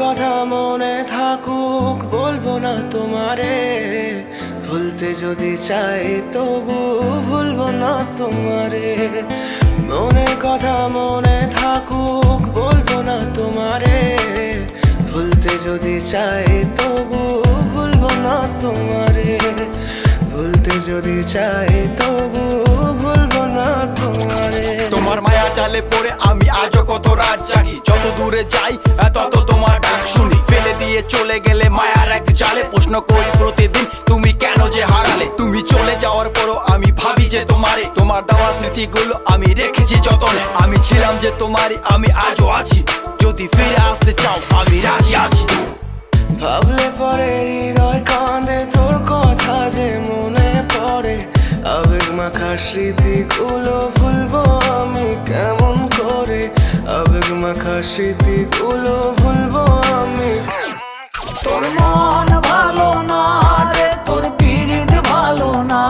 কথা মনে থাকুক বলবো না তোমারে, ভুলতে যদি চাই তবু ভুলবো না তোমারে। মনের কথা মনে থাকুক বলবো না তোমারে, ভুলতে যদি চাই তবু ভুলবো না তোমারে। ভুলতে যদি চাই তবু ভুলবো না তোমারে। তোমার মায়া জালে পড়ে আমি আজও কত রাত জাগি, যত দূরে যাই তত তোমার ডাক শুনি। ফেলে দিয়ে চলে গেলে মায়ার এক জালে, প্রশ্ন করি প্রতিদিন তুমি কেন যে হারালে। তুমি চলে যাওয়ার পরও আমি ভাবি যে তোমারে, তোমার দেওয়া স্মৃতিগুলো আমি রেখেছি যতনে। আমি ছিলাম যে তোমারই, আমি আজও আছি, যদি ফিরে আসতে চাও আমি রাজি আছি। ভাবলে পরে হৃদয় কাঁদে, তোর কথা যে মনে পড়ে। আবেগ মাখা স্মৃতিগুলো ভুলবো আমি কেমন করে, আবেগ মাখা স্মৃতিগুলো ভুলবো আমি। তোর মন ভালো না রে, তোর পীড়িত ভালো না,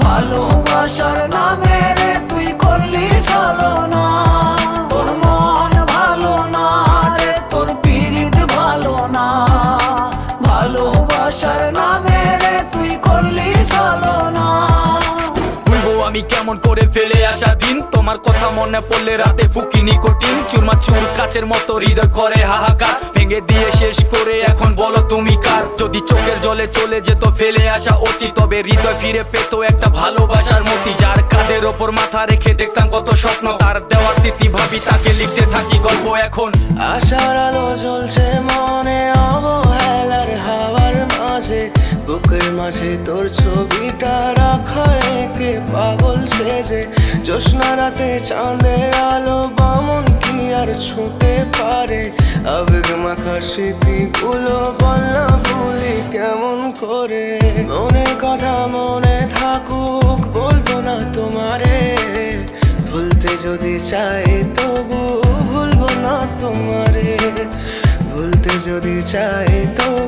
ভালোবাসার নামে রে তুই করলি ছলনা। তোর মন ভালো না রে, তোর পীড়িত ভালো না, ভালোবাসার নামে রে তুই করলি ছলনা। ভুলবো আমি কেমন করে ফেলে আসা দিন, তোমার কথা মনে পড়লে রাতে ফুকি নিকোটিন। চুরমাচুর কাচের মতো হৃদয় করে হাহাকার, ভেঙে দিয়ে শেষ করে এখন বলো তুমি কার। যদি চোখের জলে চলে যেত ফেলে আসা অতি, তবে হৃদয় ফিরে পেত একটা ভালোবাসার মতি। যার কাঁধের ওপর মাথা রেখে দেখতাম কত স্বপ্ন, তার দেওয়ার স্মৃতি ভাবি তাকে লিখতে থাকি গল্প এখন। আশার আলো জ্বলছে মনে অবহেলার হাওয়ার মাঝে, বুকের মাঝে তোর ছবিটা রাখা একে পাগল সেজে। জ্যোৎস্না রাতে চাঁদের আলো বামন কি আর ছুঁতে পারে, আবেগ মাখা স্মৃতিগুলো বলনা ভুলি কেমন করে। মনের কথা মনে থাকুক বলবো না তোমারে, ভুলতে যদি চাই তবু ভুলবো না তোমারে। ভুলতে যদি চাই তবু